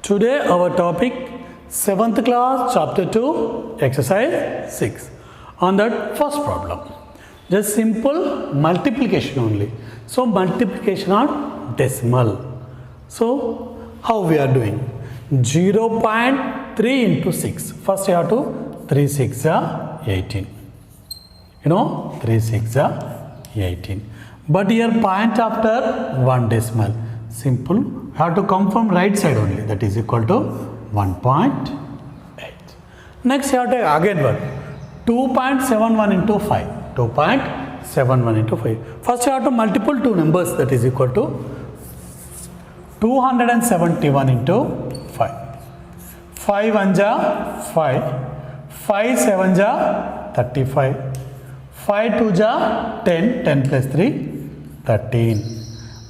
Today our topic 7th class chapter 2 exercise 6. On that first problem, just simple multiplication only. So multiplication on decimal. So how we are doing? 0.3 into 6. First you have to 3 6 are 18. 3 6 are 18. But here point after one decimal. Simple. Have to come from right side only. That is equal to 1.8. Next you have to again one. 2.71 into 5. 2.71 into 5. First you have to multiple two numbers. That is equal to 271 into 5. 5 anja 5. 5 7 ja 35. 5 2 ja 10. 10 plus 3 13.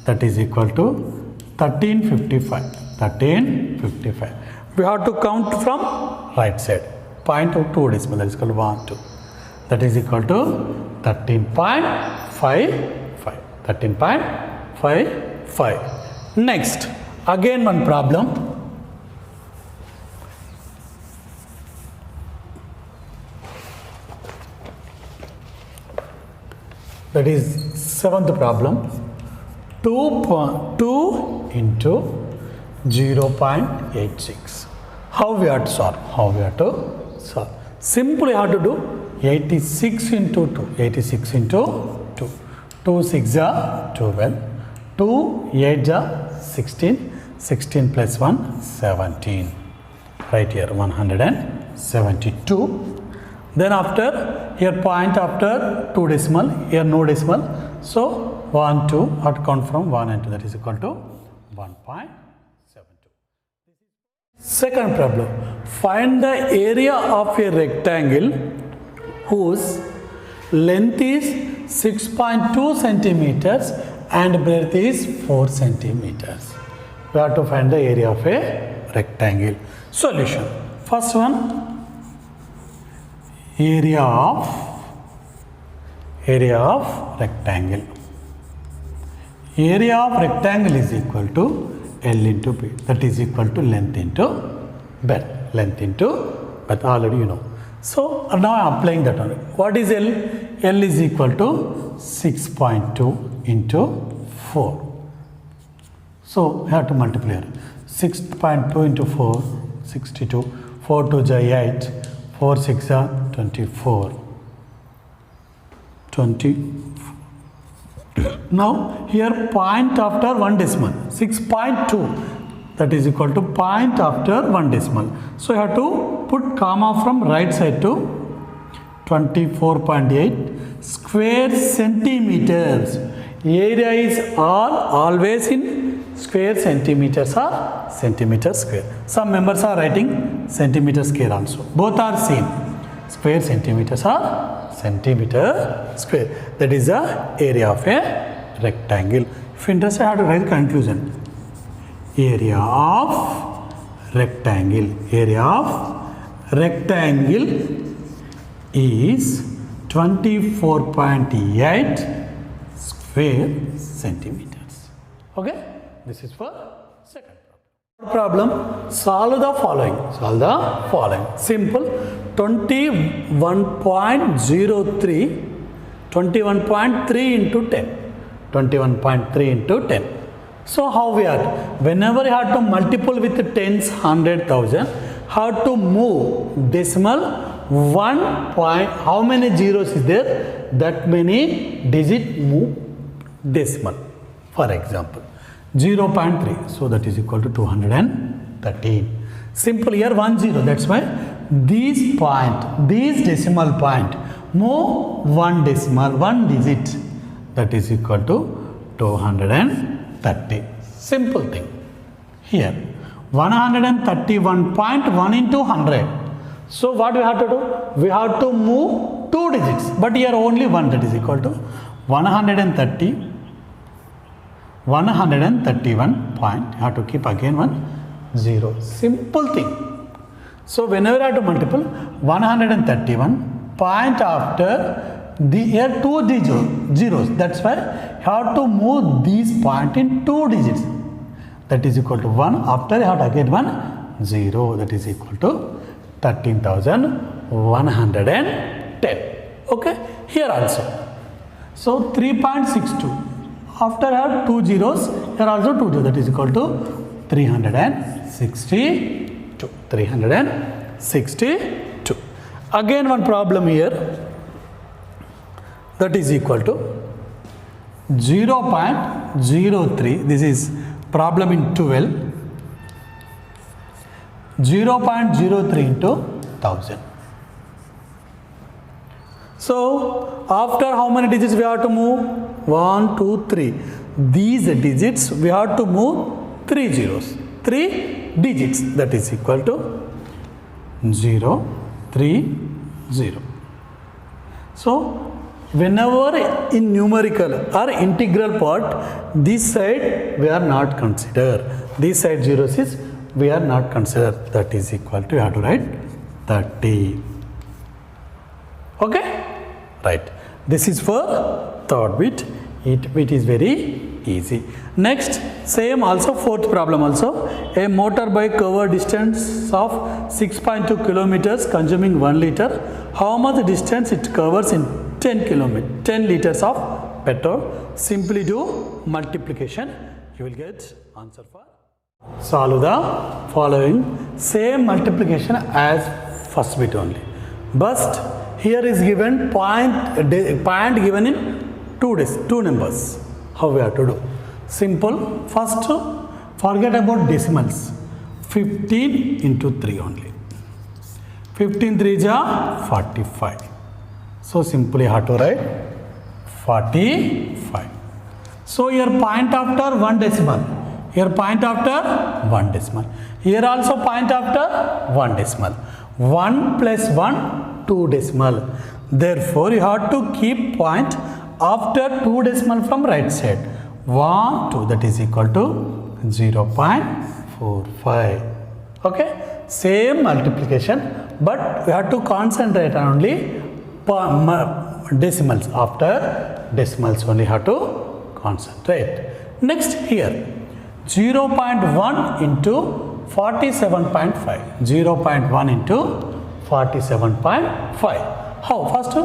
That is equal to 1355. 1355. We have to count from right side. Point of 2 decimal. That is equal to 1 2. That is equal to 13.55. 13.55. Next, again one problem. That is 7th problem. 2 into 0.86. How we have to solve? Simply how to do 86 into 2. 86 into 2. 2 6 are 12. 2 8 are 16. 16 plus 1 17. Right here 172. Then after here point after 2 decimal, here no decimal. So 1 2 have to count from 1 and 2, that is equal to 1.72. Second problem. Find the area of a rectangle whose length is 6.2 centimeters and breadth is 4 centimeters. We have to find the area of a rectangle. Solution. First one, area of rectangle. Area of rectangle is equal to L into B. That is equal to length into breadth. Length into breadth. Already you know. So now I am applying that one. What is L? L is equal to 6.2 into 4. So I have to multiply here. 6.2 into 4, 62. 4 2 is 8. 4 6 are 24. 20. Now here point after one decimal. 6.2. That is equal to point after one decimal. So you have to put comma from right side to 24.8 square centimeters. Area is always in square centimeters or centimeter square. Some members are writing centimeter square also. Both are same. Square centimeters or centimeter square. That is the area of a rectangle. If interested, I have to write conclusion. Area of rectangle. Area of rectangle is 24.8 square centimeters. Okay? This is for second problem. Solve the following. Simple. 21.3 into 10. 21.3 into 10. So how we are? Whenever you have to multiple with tens, 100,000, how to move decimal 1 point, how many zeros is there? That many digit move decimal. For example, 0.3. So that is equal to 213. Simple here 1 0. That's why these decimal point move one decimal, one digit. That is equal to 230. Simple thing. Here 131.1 into 100. So what we have to do? We have to move two digits. But here only one, that is equal to 131 point. You have to keep again 1 0. Simple thing. So whenever I have to multiple 131 point after here two zeros. That's why you have to move these point in two digits. that is equal to 1. After you have to again 1 0, that is equal to 13,110. Okay, here also. So 3.62. After I have 2 zeros, here also 2 zeros, that is equal to 362. 362. Again one problem here, that is equal to 0.03. This is problem in 12. 0.03 into 1000. So after how many digits we have to move? 1, 2, 3. These digits we have to move 3 zeros. 3 digits, that is equal to 0, 3, 0. So whenever in numerical or integral part, this side we are not consider. This side zeros is we are not consider. That is equal to, you have to write 30. Okay, right. This is for third bit. It is very easy. Next, same also fourth problem also. A motorbike cover distance of 6.2 kilometers consuming 1 liter. How much distance it covers in 10 liters of petrol? Simply do multiplication. You will get answer for. Solve the following same multiplication as first bit only. But here is given point given in two numbers. How we have to do? Simple. First, forget about decimals. 15 into 3 only. 15 3 ja 45. So simply have to write 45. So here point after 1 decimal. Here point after 1 decimal. Here also point after 1 decimal. 1 plus 1 2 decimal. Therefore you have to keep point after 2 decimal from right side. 1 2, that is equal to 0.45. Okay, same multiplication, but we have to concentrate on only decimals. After decimals only have to concentrate. Next here 0.1 into 47.5. 0.1 into 47.5. How? First,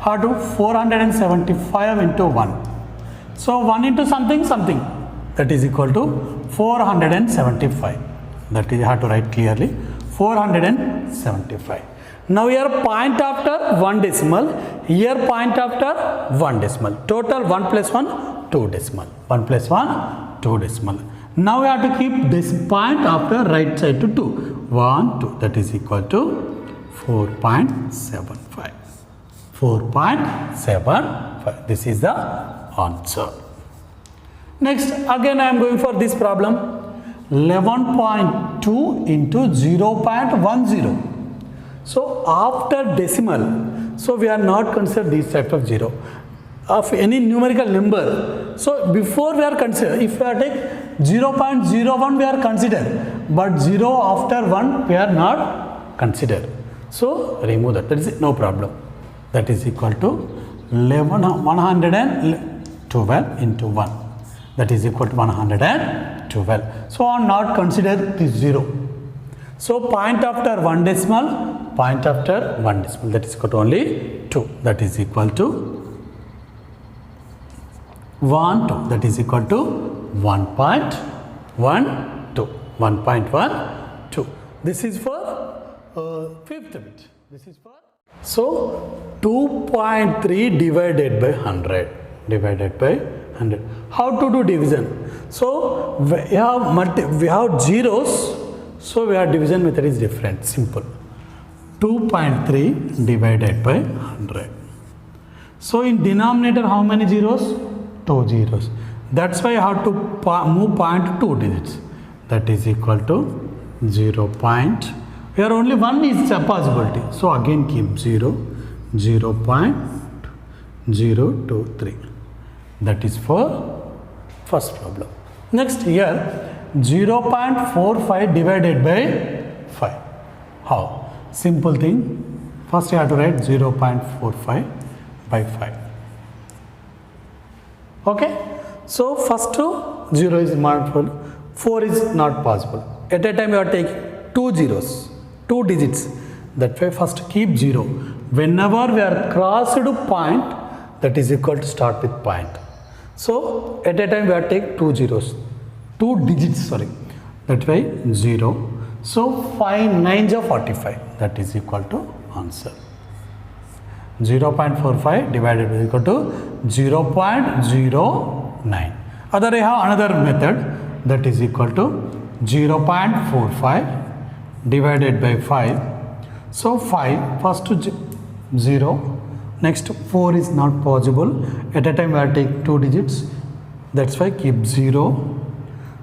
how to 475 into 1. So 1 into something, that is equal to 475. That is, you have to write clearly 475. Now here point after 1 decimal, here point after 1 decimal. Total 1 plus 1, 2 decimal. 1 plus 1, 2 decimal. Now we have to keep this point after right side to 2. 1, 2, that is equal to 4.75. 4.75. This is the answer. Next, again I am going for this problem. 11.2 into 0.10. So after decimal, so we are not considered these types of 0. Of any numerical number. So before we are considered, if we are take 0.01 we are considered, but 0 after 1 we are not considered. So remove that. That is no problem. That is equal to 112 into 1. That is equal to 112. So I am not considered this 0. So point after 1 decimal, point after 1 decimal, that is equal to only 2. That is equal to 1 2. That is equal to 1.12. 1.12. This is for fifth bit. This is for. So 2.3 divided by 100. Divided by 100. How to do division? So we have zeros. So our division method is different. Simple. 2.3 divided by 100. So in denominator how many zeros? 2 zeros. That's why I have to move point 2 digits. That is equal to 0. Here only 1 is a possibility. So again keep 0. 0.023. That is for first problem. Next here 0.45 divided by 5. How? Simple thing. First you have to write 0.45 by 5. Okay. So first 0 is marked for 4 is not possible. At a time you are taking 2 zeros, 2 digits. That way first keep 0. Whenever we are crossed point, that is equal to start with point. So at a time we are take 2 zeros, 2 digits, sorry. That way 0. So 5 9s are 45. That is equal to answer. 0.45 divided by equal to 0.09. Other we have another method, that is equal to 0.45 divided by 5. So 5 first 0, next 4 is not possible. At a time we are take 2 digits. That's why keep 0.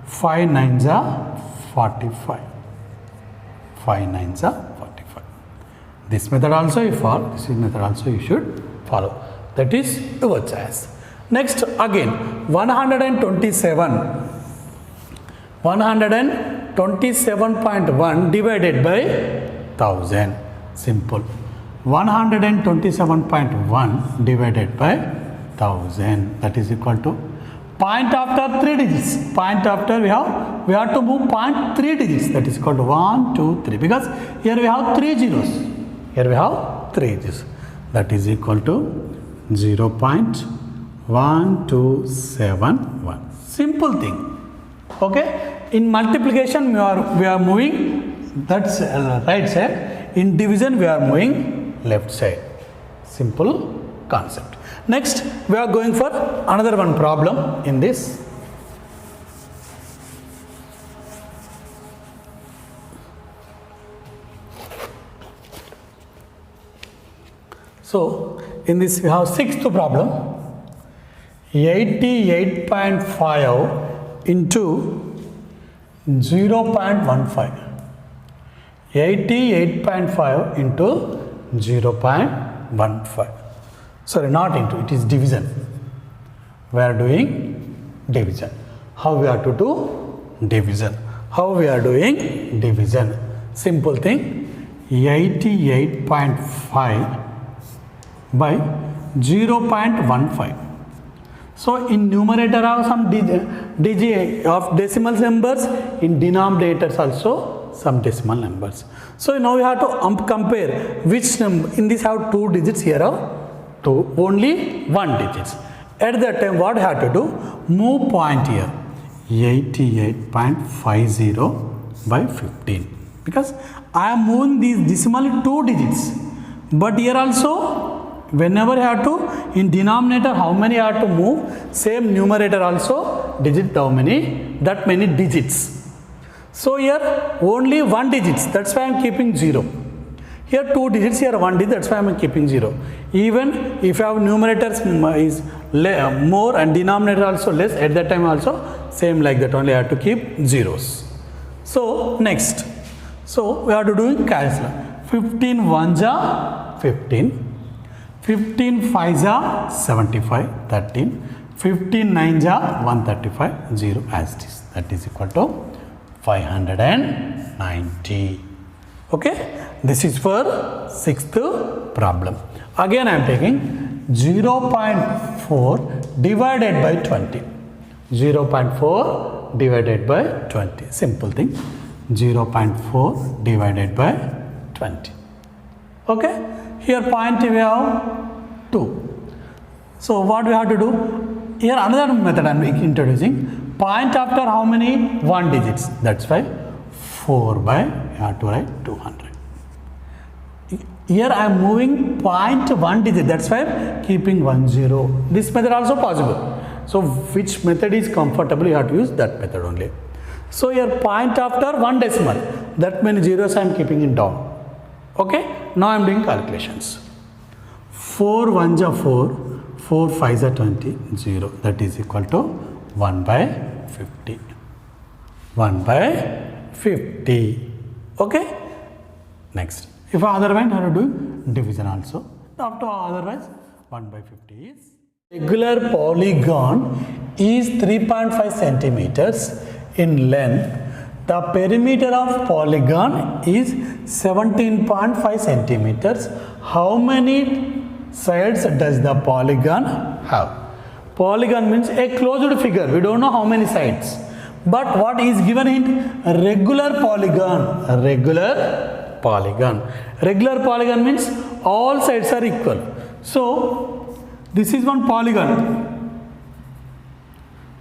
5 9s are 45. 5 9s are 45. This method also you follow, this method also you should follow. That is your choice. Next again 127.1 divided by 1000. Simple. 127.1 divided by 1000, that is equal to point after 3 digits. Point after we have to move point 3 digits, that is equal to 1 2 3, because here we have 3 zeros. Here we have 3 zeros, that is equal to 0.1271. Simple thing. Okay. In multiplication we are moving, that's right side. In division we are moving left side. Simple concept. Next we are going for another one problem in this. So in this we have sixth problem, 88.5 into 0.15. 88.5 into 0.15. Sorry, not into, it is division. We are doing division. How we are to do division? How we are doing division? Simple thing, 88.5 by 0.15. So in numerator have some digit of decimal numbers, in denominators also some decimal numbers. So now we have to compare which number. In this have 2 digits, here have only 1 digits. At that time what I have to do? Move point here, 88.50 by 15, because I am moving these decimal 2 digits. But here also whenever I have to, in denominator how many I have to move, same numerator also digit how many, that many digits. So here only 1 digits, that's why I am keeping 0. Here 2 digits, here 1 digit, that's why I am keeping 0. Even if I have numerators is more and denominator also less, at that time also same like that, only I have to keep zeros. So next, so we have to do cancel. 15 ones are 15. 15 5s are 75, 13. 15 9s are 135, 0 as this. That is equal to 590. Okay. This is for sixth problem. Again I am taking 0.4 divided by 20. 0.4 divided by 20. Simple thing. 0.4 divided by 20. Okay. Here point we have 2. So what we have to do? Here another method I am introducing. Point after how many? 1 digits. That's why 4 by, you have to write 200. Here I am moving point 1 digit. That's why I am keeping 10. This method also possible. So which method is comfortable, you have to use that method only. So here point after 1 decimal. That many zeros I am keeping it down. Okay. Now I am doing calculations. 4 1s are 4, 4 5s are 20, 0. That is equal to 1 by 50. 1 by 50. Okay. Next. If otherwise I have to do division also. After otherwise 1 by 50 is. Regular polygon is 3.5 centimeters in length. The perimeter of polygon is 17.5 centimeters. How many sides does the polygon have? Polygon means a closed figure. We don't know how many sides. But what is given hint? A regular polygon. A regular polygon. Regular polygon means all sides are equal. So this is one polygon.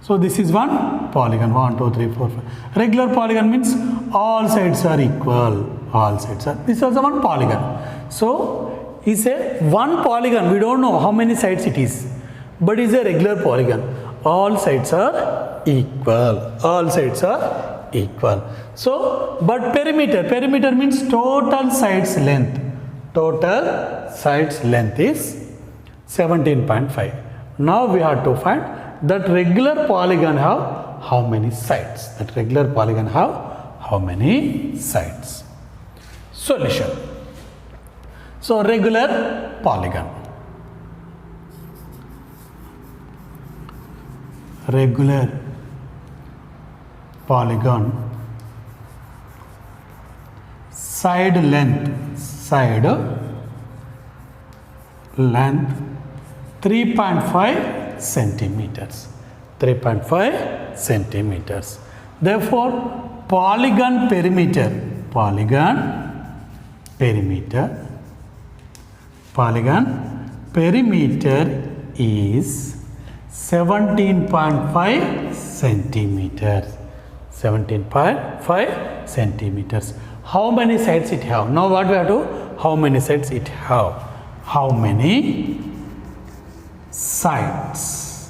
So this is one polygon. 1, 2, 3, 4, 5. Regular polygon means all sides are equal. All sides are. This is also one polygon. So he say one polygon. We don't know how many sides it is, but it is a regular polygon. All sides are equal. All sides are equal. So, but perimeter. Perimeter means total sides length. Total sides length is 17.5. Now we have to find that regular polygon have how many sides. That regular polygon have how many sides. Solution. So regular polygon. Regular polygon side length 3.5 centimeters. 3.5 centimeters. Therefore, polygon perimeter is 17.5 centimeters. 17.5 centimeters. How many sides it have? Now what we have to? How many sides it have? How many sides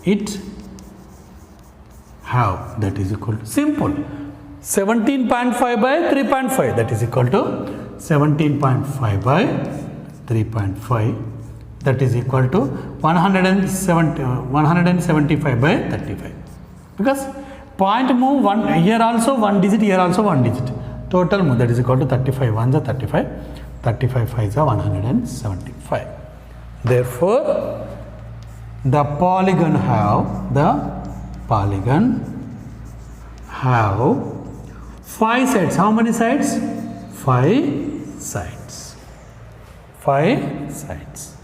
it have? That is equal to simple. 17.5 by 3.5, that is equal to 17.5 by 3.5, that is equal to 175 by 35. Because point move one here also one digit, here also one digit. Total move, that is equal to 35 1s are 35, 35 5s are 175. Therefore, the polygon have 5 sides. How many sides? 5 sides. 5 sides.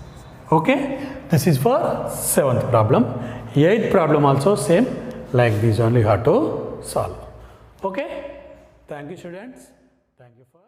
Okay. This is for 7th problem. 8th problem also same. Like this only you have to solve. Okay. Thank you, students. Thank you for